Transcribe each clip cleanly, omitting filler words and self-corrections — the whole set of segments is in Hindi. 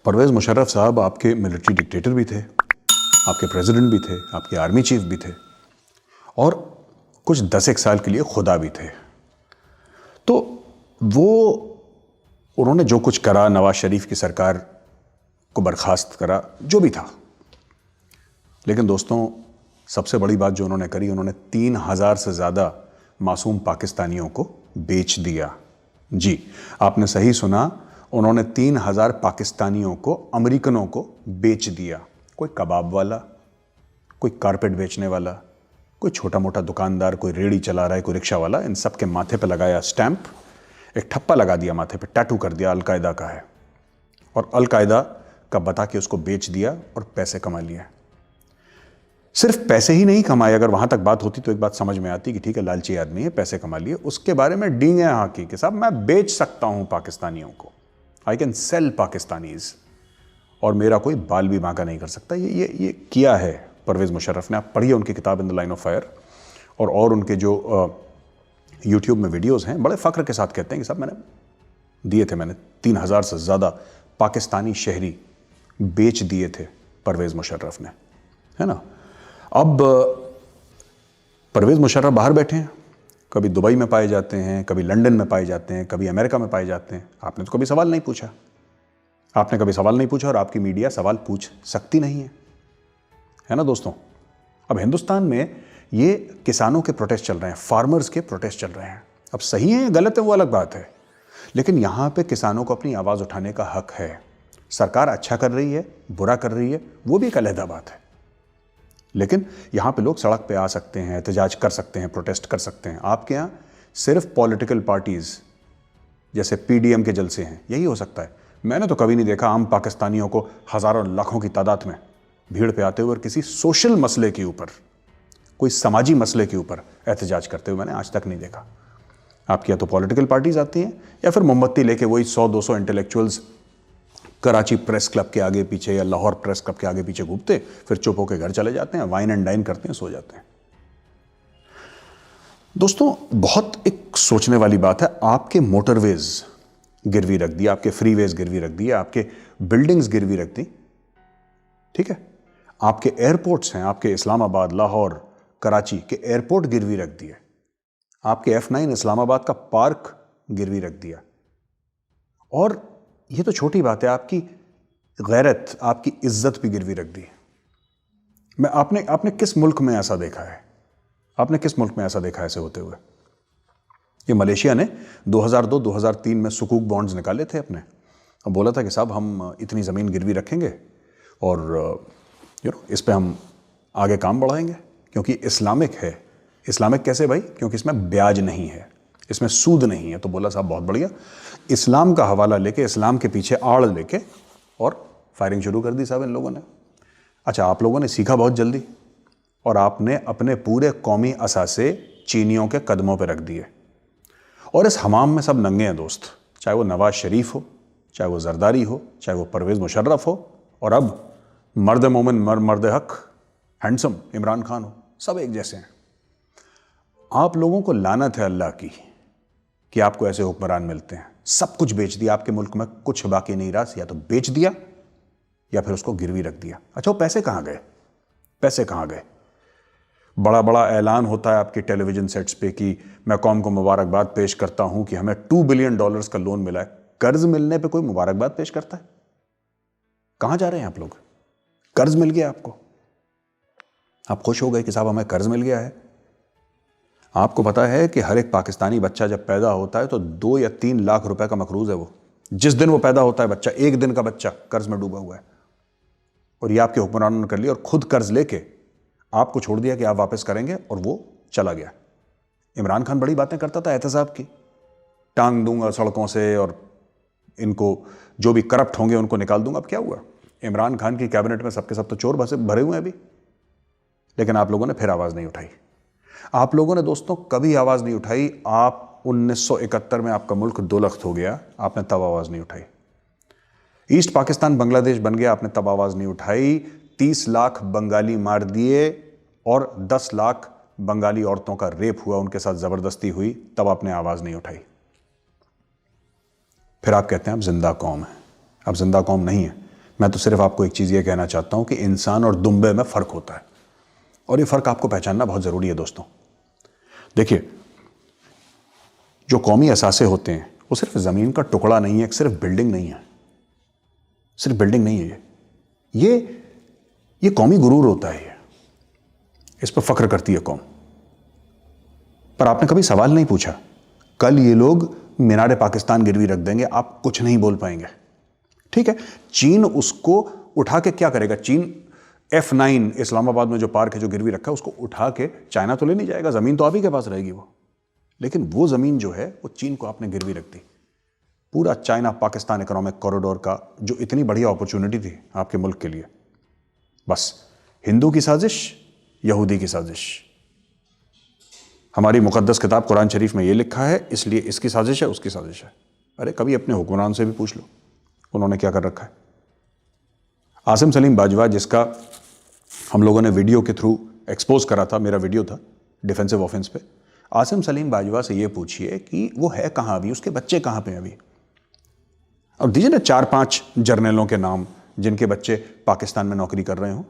परवेज़ मुशर्रफ साहब आपके मिलिट्री डिक्टेटर भी थे, आपके प्रेसिडेंट भी थे, आपके आर्मी चीफ भी थे और कुछ 10 एक साल के लिए खुदा भी थे। तो उन्होंने जो कुछ करा, नवाज शरीफ की सरकार को बर्खास्त करा, जो भी था, लेकिन दोस्तों सबसे बड़ी बात जो उन्होंने करी, उन्होंने 3,000 से ज़्यादा मासूम पाकिस्तानियों को बेच दिया। जी, आपने सही सुना, उन्होंने 3,000 पाकिस्तानियों को, अमेरिकनों को बेच दिया। कोई कबाब वाला, कोई कारपेट बेचने वाला, कोई छोटा मोटा दुकानदार, कोई रेड़ी चला रहा है, कोई रिक्शा वाला, इन सब के माथे पे लगाया स्टैंप, एक ठप्पा लगा दिया माथे पे, टैटू कर दिया अलकायदा का है, और अलकायदा का बता के उसको बेच दिया और पैसे कमा लिए। सिर्फ पैसे ही नहीं कमाए, अगर वहां तक बात होती तो एक बात समझ में आती कि ठीक है, लालची आदमी है, पैसे कमा लिए, उसके बारे में डींगे हाकी कि साहब मैं बेच सकता हूं पाकिस्तानियों को, आई कैन सेल पाकिस्तानीज, और मेरा कोई बाल भी बांका नहीं कर सकता। ये किया है परवेज़ मुशर्रफ ने। आप पढ़िए उनकी किताब in the line of fire, और उनके जो यूट्यूब में वीडियोस हैं, बड़े फ़ख्र के साथ कहते हैं कि साहब मैंने 3,000 से ज़्यादा पाकिस्तानी शहरी बेच दिए थे परवेज़ मुशर्रफ ने, है ना। अब परवेज़ मुशर्रफ बाहर बैठे हैं, कभी दुबई में पाए जाते हैं, कभी लंदन में पाए जाते हैं, कभी अमेरिका में पाए जाते हैं। आपने तो कभी सवाल नहीं पूछा, आपने कभी सवाल नहीं पूछा, और आपकी मीडिया सवाल पूछ सकती नहीं है ना दोस्तों। अब हिंदुस्तान में ये किसानों के प्रोटेस्ट चल रहे हैं, फार्मर्स के प्रोटेस्ट चल रहे हैं। अब सही है या गलत है वो अलग बात है, लेकिन यहां पे किसानों को अपनी आवाज़ उठाने का हक है। सरकार अच्छा कर रही है, बुरा कर रही है, वो भी एक अलग बात है, लेकिन यहां पे लोग सड़क पे आ सकते हैं, एहतजाज कर सकते हैं, प्रोटेस्ट कर सकते हैं। आपके यहां सिर्फ पॉलिटिकल पार्टीज जैसे पीडीएम के जलसे हैं, यही हो सकता है। मैंने तो कभी नहीं देखा आम पाकिस्तानियों को हजारों लाखों की तादाद में भीड़ पे आते हुए और किसी सोशल मसले के ऊपर, कोई समाजी मसले के ऊपर एहतजाज करते हुए मैंने आज तक नहीं देखा। आपकी या तो पॉलिटिकल पार्टीज आती हैं, या फिर मोमबत्ती लेके वही 100-200 इंटेलेक्चुअल्स कराची प्रेस क्लब के आगे पीछे या लाहौर प्रेस क्लब के आगे पीछे घूमते, फिर चुप होकर घर चले जाते हैं, वाइन एंड डाइन करते हैं, सो जाते हैं। दोस्तों बहुत एक सोचने वाली बात है, आपके मोटरवेज गिरवी रख दिए, आपके फ्रीवेज गिरवी रख दिए, आपके बिल्डिंग्स गिरवी रख दी, ठीक है, आपके एयरपोर्ट्स हैं, आपके इस्लामाबाद, लाहौर, कराची के एयरपोर्ट गिरवी रख दिए, आपके F9 इस्लामाबाद का पार्क गिरवी रख दिया। और ये तो छोटी बात है, आपकी गैरत, आपकी इज्जत भी गिरवी रख दी। आपने किस मुल्क में ऐसा देखा है? आपने किस मुल्क में ऐसा देखा है ऐसे होते हुए? ये मलेशिया ने 2002-2003 में सुकूक बॉन्ड्स निकाले थे अपने, अब बोला था कि साहब हम इतनी ज़मीन गिरवी रखेंगे और इस पे हम आगे काम बढ़ाएंगे, क्योंकि इस्लामिक है। इस्लामिक कैसे भाई? क्योंकि इसमें ब्याज नहीं है, इसमें सूद नहीं है। तो बोला साहब बहुत बढ़िया, इस्लाम का हवाला लेके, इस्लाम के पीछे आड़ लेके, और फायरिंग शुरू कर दी साहब इन लोगों ने। अच्छा, आप लोगों ने सीखा बहुत जल्दी, और आपने अपने पूरे कौमी असासे चीनियों के कदमों पर रख दिए, और इस हमाम में सब नंगे हैं दोस्त, चाहे वो नवाज शरीफ हो, चाहे वो जरदारी हो, चाहे वो परवेज़ मुशर्रफ हो, और अब मर्द मोमिन मर्द हक हैंडसम इमरान खान हो, सब एक जैसे हैं। आप लोगों को लानत है अल्लाह की कि आपको ऐसे हुक्मरान मिलते हैं। सब कुछ बेच दिया, आपके मुल्क में कुछ बाकी नहीं रहा, या तो बेच दिया या फिर उसको गिरवी रख दिया। अच्छा, वो पैसे कहाँ गए? पैसे कहाँ गए? बड़ा बड़ा ऐलान होता है आपके टेलीविजन सेट्स पे कि मैं कौम को मुबारकबाद पेश करता हूं कि हमें $2 बिलियन का लोन मिला है। कर्ज मिलने पे कोई मुबारकबाद पेश करता है? कहां जा रहे हैं आप लोग? कर्ज मिल गया आपको, आप खुश हो गए कि साहब हमें कर्ज मिल गया है। आपको पता है कि हर एक पाकिस्तानी बच्चा जब पैदा होता है तो 2 या 3 लाख रुपए का मकरूज है वो। जिस दिन वो पैदा होता है बच्चा, एक दिन का बच्चा कर्ज में डूबा हुआ है, और ये आपके हुक्मरानों ने कर लिया, और खुद कर्ज लेके आपको छोड़ दिया कि आप वापस करेंगे, और वो चला गया। इमरान खान बड़ी बातें करता था एहतसाब की, टांग दूंगा सड़कों से, और इनको जो भी करप्ट होंगे उनको निकाल दूंगा। अब क्या हुआ? इमरान खान की कैबिनेट में सबके सब तो चोर भरे हुए हैं अभी, लेकिन आप लोगों ने फिर आवाज नहीं उठाई। आप लोगों ने दोस्तों कभी आवाज नहीं उठाई। आप 1971 में आपका मुल्क दो लख्त हो गया, आपने तब आवाज नहीं उठाई। ईस्ट पाकिस्तान बांग्लादेश बन गया, आपने तब आवाज नहीं उठाई। 30 लाख बंगाली मार दिए और 10 लाख बंगाली औरतों का रेप हुआ, उनके साथ जबरदस्ती हुई, तब आपने आवाज नहीं उठाई। फिर आप कहते हैं आप जिंदा कौम है। आप जिंदा कौम नहीं है, मैं तो सिर्फ आपको एक चीज़ ये कहना चाहता हूं कि इंसान और दुम्बे में फ़र्क होता है, और ये फ़र्क आपको पहचानना बहुत ज़रूरी है दोस्तों। देखिए, जो कौमी असासे होते हैं वो सिर्फ ज़मीन का टुकड़ा नहीं है, सिर्फ बिल्डिंग नहीं है, सिर्फ बिल्डिंग नहीं है। ये कौमी गुरूर होता है, इस पर फख्र करती है कौम। पर आपने कभी सवाल नहीं पूछा, कल ये लोग मीनार पाकिस्तान गिरवी रख देंगे, आप कुछ नहीं बोल पाएंगे। ठीक है, चीन उसको उठा के क्या करेगा? चीन F9 इस्लामाबाद में जो पार्क है, जो गिरवी रखा है, उसको उठा के चाइना तो ले नहीं जाएगा, जमीन तो आप ही के पास रहेगी वो। लेकिन वो जमीन जो है वो चीन को आपने गिरवी रख दी। पूरा चाइना पाकिस्तान इकोनॉमिक कॉरिडोर का जो इतनी बढ़िया अपॉर्चुनिटी थी आपके मुल्क के लिए, बस हिंदू की साजिश, यहूदी की साजिश। हमारी मुकद्दस किताब कुरान शरीफ में ये लिखा है, इसलिए इसकी साजिश है, उसकी साजिश है। अरे कभी अपने हुक्मरान से भी पूछ लो, उन्होंने क्या कर रखा है। आसिम सलीम बाजवा, जिसका हम लोगों ने वीडियो के थ्रू एक्सपोज करा था, मेरा वीडियो था डिफेंसिव ऑफेंस पे, आसिम सलीम बाजवा से ये पूछिए कि वो है कहाँ अभी, उसके बच्चे कहाँ पे अभी। अब दीजिए ना 4-5 जर्नलों के नाम जिनके बच्चे पाकिस्तान में नौकरी कर रहे हो।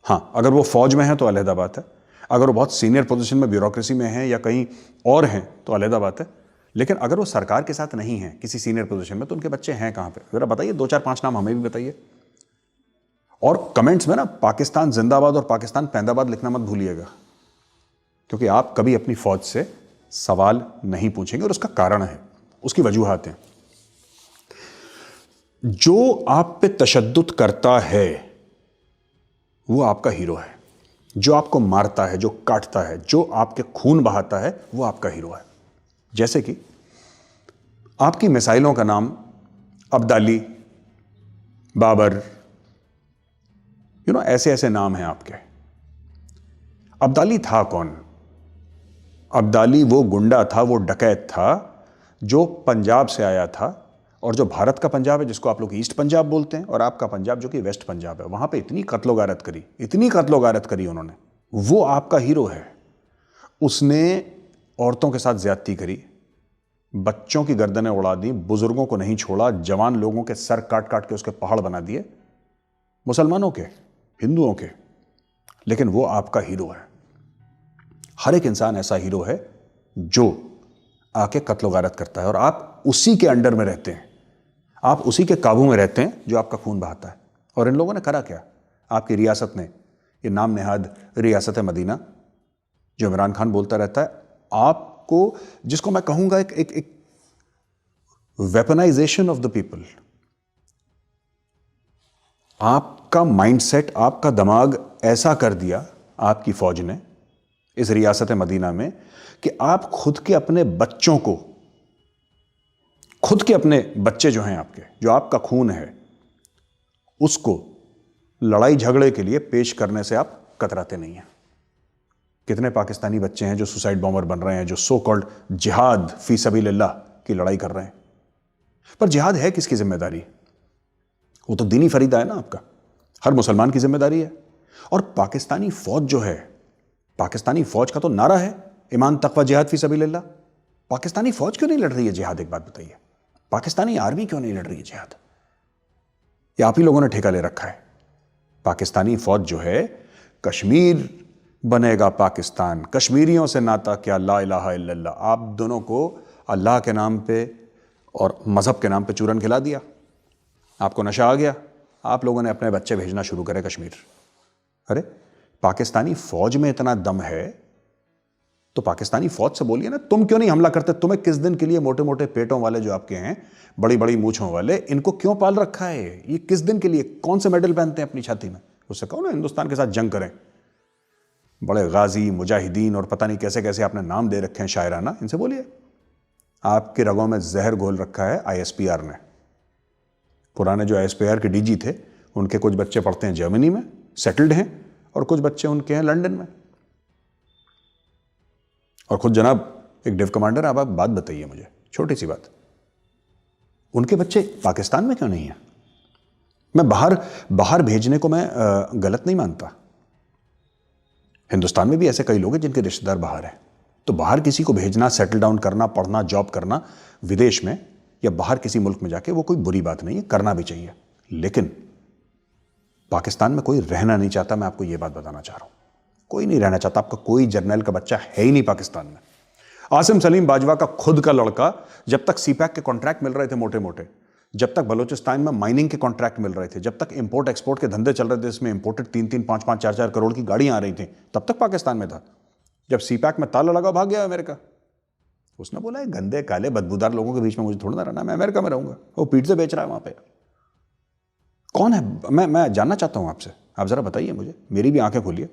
हाँ, अगर वो फौज में है तो अलहदा बात है, अगर वो बहुत सीनियर पोजीशन में ब्यूरोक्रेसी में है या कहीं और हैं तो अलहदा बात है। लेकिन अगर वो सरकार के साथ नहीं है किसी सीनियर पोजीशन में, तो उनके बच्चे हैं कहाँ पे? जरा बताइए, 2-4-5 नाम हमें भी बताइए। और कमेंट्स में ना पाकिस्तान जिंदाबाद और पाकिस्तान पैंदाबाद लिखना मत भूलिएगा, क्योंकि आप कभी अपनी फौज से सवाल नहीं पूछेंगे, और उसका कारण है, उसकी वजूहात हैं। जो आप पे तशद्दुद करता है वो आपका हीरो है, जो आपको मारता है, जो काटता है, जो आपके खून बहाता है, वो आपका हीरो है। जैसे कि आपकी मिसाइलों का नाम अब्दाली, बाबर, ऐसे ऐसे नाम हैं आपके। अब्दाली था कौन? अब्दाली वो गुंडा था, वो डकैत था जो पंजाब से आया था, और जो भारत का पंजाब है, जिसको आप लोग ईस्ट पंजाब बोलते हैं, और आपका पंजाब जो कि वेस्ट पंजाब है, वहां पे इतनी कत्लो-गारत करी, इतनी कत्लो-गारत करी उन्होंने। वो आपका हीरो है। उसने औरतों के साथ ज्यादती करी, बच्चों की गर्दनें उड़ा दी, बुजुर्गों को नहीं छोड़ा, जवान लोगों के सर काट काट के उसके पहाड़ बना दिए, मुसलमानों के, हिंदुओं के। लेकिन वो आपका हीरो है। हर एक इंसान ऐसा हीरो है जो आके कत्लो-गारत करता है, और आप उसी के अंडर में रहते हैं, आप उसी के काबू में रहते हैं जो आपका खून बहाता है। और इन लोगों ने करा क्या? आपकी रियासत ने, ये नाम नेहाद रियासत मदीना जो इमरान खान बोलता रहता है, आपको, जिसको मैं कहूंगा एक वेपनाइजेशन ऑफ द पीपल। आपका माइंडसेट, आपका दिमाग ऐसा कर दिया आपकी फौज ने इस रियासत मदीना में कि आप खुद के अपने बच्चों को, खुद के अपने बच्चे जो हैं आपके, जो आपका खून है, उसको लड़ाई झगड़े के लिए पेश करने से आप कतराते नहीं हैं। कितने पाकिस्तानी बच्चे हैं जो सुसाइड बॉम्बर बन रहे हैं, जो सो कॉल्ड जिहाद फी सबीलिल्लाह की लड़ाई कर रहे हैं। पर जिहाद है किसकी जिम्मेदारी? वो तो दीनी फरीदा है ना आपका, हर मुसलमान की जिम्मेदारी है। और पाकिस्तानी फौज जो है, पाकिस्तानी फौज का तो नारा है ईमान तकवा जिहाद फी सबीलिल्लाह। पाकिस्तानी फौज क्यों नहीं लड़ रही है जिहाद? एक बात बताइए, पाकिस्तानी आर्मी क्यों नहीं लड़ रही है जिहाद? ये आप ही लोगों ने ठेका ले रखा है। पाकिस्तानी फौज जो है, कश्मीर बनेगा पाकिस्तान, कश्मीरियों से नाता क्या, ला इलाहा इल्लल्लाह। आप दोनों को अल्लाह के नाम पे और मजहब के नाम पे चूरन खिला दिया, आपको नशा आ गया, आप लोगों ने अपने बच्चे भेजना शुरू करे कश्मीर। अरे पाकिस्तानी फौज में इतना दम है तो पाकिस्तानी फौज से बोलिए ना, तुम क्यों नहीं हमला करते? तुम्हें किस दिन के लिए मोटे मोटे पेटों वाले जो आपके हैं, बड़ी बड़ी मूंछों वाले, इनको क्यों पाल रखा है? ये किस दिन के लिए, कौन से मेडल पहनते हैं अपनी छाती में? उससे कहो ना हिंदुस्तान के साथ जंग करें। बड़े गाजी, मुजाहिदीन और पता नहीं कैसे कैसे आपने नाम दे रखे हैं शायराना, इनसे बोलिए। आपके रगों में जहर घोल रखा है ISPR ने। पुराने जो ISPR के DG थे, उनके कुछ बच्चे पढ़ते हैं जर्मनी में, सेटल्ड हैं, और कुछ बच्चे उनके हैं लंदन में। और खुद जनाब एक डिव कमांडर, आप बात बताइए मुझे, छोटी सी बात, उनके बच्चे पाकिस्तान में क्यों नहीं है? मैं बाहर भेजने को मैं गलत नहीं मानता। हिंदुस्तान में भी ऐसे कई लोग हैं जिनके रिश्तेदार बाहर हैं, तो बाहर किसी को भेजना, सेटल डाउन करना, पढ़ना, जॉब करना विदेश में या बाहर किसी मुल्क में जाके, वो कोई बुरी बात नहीं है, करना भी चाहिए। लेकिन पाकिस्तान में कोई रहना नहीं चाहता, मैं आपको यह बात बताना चाह रहा हूं। कोई नहीं रहना चाहता, आपका कोई जर्नल का बच्चा है ही नहीं पाकिस्तान में। आसिम सलीम बाजवा का खुद का लड़का, जब तक सीपैक के कॉन्ट्रैक्ट मिल रहे थे मोटे मोटे, जब तक बलूचिस्तान में माइनिंग के कॉन्ट्रैक्ट मिल रहे थे, जब तक इंपोर्ट एक्सपोर्ट के धंधे चल रहे थे, इसमें इंपोर्टेड 3-3, 5-5, 4-4 करोड़ की गाड़ियां आ रही थी, तब तक पाकिस्तान में था। जब सीपैक में ताला लगा, भाग गया अमेरिका। उसने बोला गंदे काले बदबूदार लोगों के बीच में मुझे थोड़ा ना रहना, मैं अमेरिका में रहूंगा। वो पीठ से बेच रहा है वहां पे। कौन है? मैं जानना चाहता हूं आपसे, आप जरा बताइए मुझे, मेरी भी आंखें खोलिए,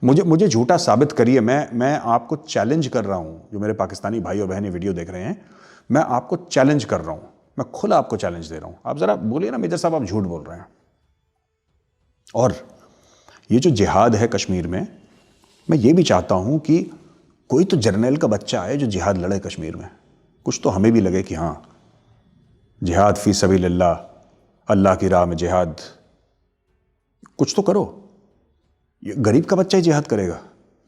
मुझे झूठा साबित करिए। मैं आपको चैलेंज कर रहा हूं, जो मेरे पाकिस्तानी भाई और बहनें वीडियो देख रहे हैं, मैं आपको चैलेंज कर रहा हूं, मैं खुला आपको चैलेंज दे रहा हूं। आप जरा बोलिए ना मेजर साहब, आप झूठ बोल रहे हैं। और ये जो जिहाद है कश्मीर में, मैं ये भी चाहता हूं कि कोई तो जर्नल का बच्चा आए जो जिहाद लड़े कश्मीर में। कुछ तो हमें भी लगे कि हाँ, जिहाद फी सबीलिल्लाह, अल्लाह की राह में जिहाद, कुछ तो करो। ये गरीब का बच्चा ही जिहाद करेगा?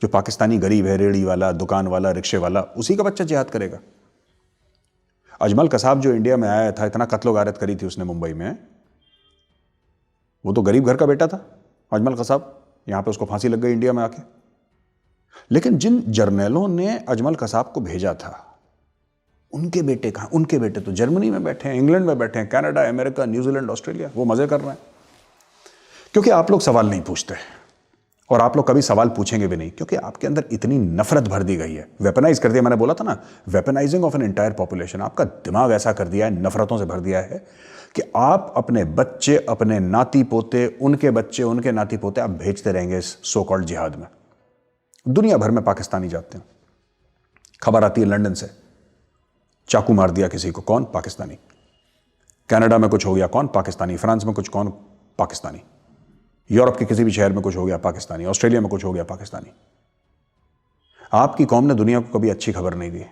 जो पाकिस्तानी गरीब है, रेड़ी वाला, दुकान वाला, रिक्शे वाला, उसी का बच्चा जिहाद करेगा? अजमल कसाब जो इंडिया में आया था, इतना कत्लो गारत करी थी उसने मुंबई में, वो तो गरीब घर का बेटा था अजमल कसाब। यहां पे उसको फांसी लग गई इंडिया में आके। लेकिन जिन जर्नलों ने अजमल कसाब को भेजा था, उनके बेटे कहां? उनके बेटे तो जर्मनी में बैठे हैं, इंग्लैंड में बैठे हैं, कनाडा, अमेरिका, न्यूजीलैंड, ऑस्ट्रेलिया, वो मजे कर रहे हैं। क्योंकि आप लोग सवाल नहीं पूछते, और आप लोग कभी सवाल पूछेंगे भी नहीं, क्योंकि आपके अंदर इतनी नफरत भर दी गई है, वेपनाइज कर दिया। मैंने बोला था ना, weaponising of an entire population. आपका दिमाग ऐसा कर दिया है, नफरतों से भर दिया है कि आप अपने बच्चे, अपने नाती पोते, उनके बच्चे, उनके नाती पोते आप भेजते रहेंगे इस सो कॉल्ड जिहाद में। दुनिया भर में पाकिस्तानी जाते हैं। खबर आती है लंदन से, चाकू मार दिया किसी को, कौन? पाकिस्तानी। कनाडा में कुछ हो गया, कौन? पाकिस्तानी। फ्रांस में कुछ, कौन? पाकिस्तानी। यूरोप के किसी भी शहर में कुछ हो गया, पाकिस्तानी। ऑस्ट्रेलिया में कुछ हो गया, पाकिस्तानी। आपकी कौम ने दुनिया को कभी अच्छी खबर नहीं दी,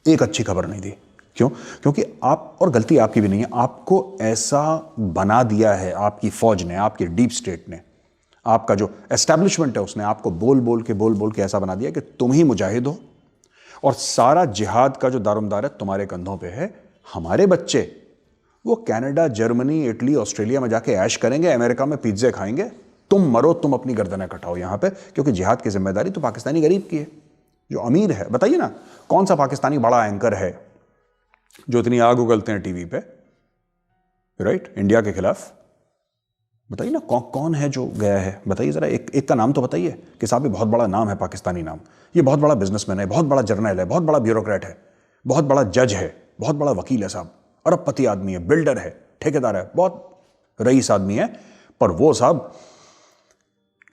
एक अच्छी खबर नहीं दी। क्यों? क्योंकि आप, और गलती आपकी भी नहीं है, आपको ऐसा बना दिया है आपकी फौज ने, आपकी डीप स्टेट ने, आपका जो एस्टैब्लिशमेंट है उसने आपको बोल बोल के ऐसा बना दिया कि तुम ही मुजाहिद हो, और सारा जिहाद का जो दारोमदार है तुम्हारे कंधों पे है। हमारे बच्चे वो कनाडा, जर्मनी, इटली, ऑस्ट्रेलिया में जाके ऐश करेंगे, अमेरिका में पिज्जे खाएंगे। तुम मरो, तुम अपनी गर्दनें कटाओ यहां पे, क्योंकि जिहाद की जिम्मेदारी तो पाकिस्तानी गरीब की है जो अमीर है। बताइए ना, कौन सा पाकिस्तानी बड़ा एंकर है जो इतनी आग उगलते हैं टीवी पे, राइट, इंडिया के खिलाफ? बताइए ना, कौन है जो गया है? बताइए जरा, एक का नाम तो बताइए कि साहब ये बहुत बड़ा नाम है, पाकिस्तानी नाम, ये बहुत बड़ा बिजनेसमैन है, बहुत बड़ा जर्नल है, बहुत बड़ा ब्यूरोक्रेट है, बहुत बड़ा जज है, बहुत बड़ा वकील है साहब, अरबपति आदमी है, बिल्डर है, ठेकेदार है, बहुत रईस आदमी है, पर वो साहब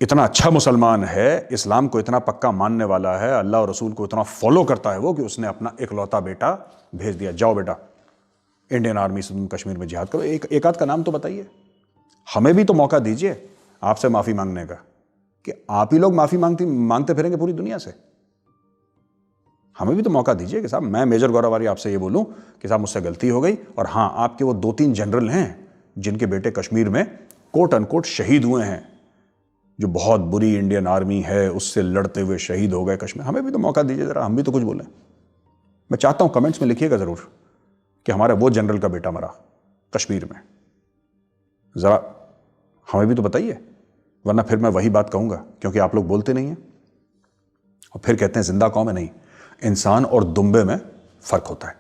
इतना अच्छा मुसलमान है, इस्लाम को इतना पक्का मानने वाला है, अल्लाह और रसूल को इतना फॉलो करता है वो, कि उसने अपना इकलौता बेटा भेज दिया, जाओ बेटा इंडियन आर्मी से तुम कश्मीर में जिहाद करो। एक आध का नाम तो बताइए। हमें भी तो मौका दीजिए आपसे माफी मांगने का, कि आप ही लोग माफी मांगते फिरेंगे पूरी दुनिया से। हमें भी तो मौका दीजिए कि साहब, मैं मेजर गौरवारी आपसे ये बोलूं कि साहब मुझसे गलती हो गई, और हां, आपके वो 2-3 जनरल हैं जिनके बेटे कश्मीर में कोट अनकोट शहीद हुए हैं, जो बहुत बुरी इंडियन आर्मी है उससे लड़ते हुए शहीद हो गए कश्मीर। हमें भी तो मौका दीजिए जरा, हम भी तो कुछ बोलें। मैं चाहता हूं कमेंट्स में लिखिएगा जरूर कि हमारा वो जनरल का बेटा मरा कश्मीर में, जरा हमें भी तो बताइए, वरना फिर मैं वही बात कहूंगा, क्योंकि आप लोग बोलते नहीं हैं, और फिर कहते हैं जिंदा कौम है। नहीं, इंसान और दुम्बे में फर्क होता है।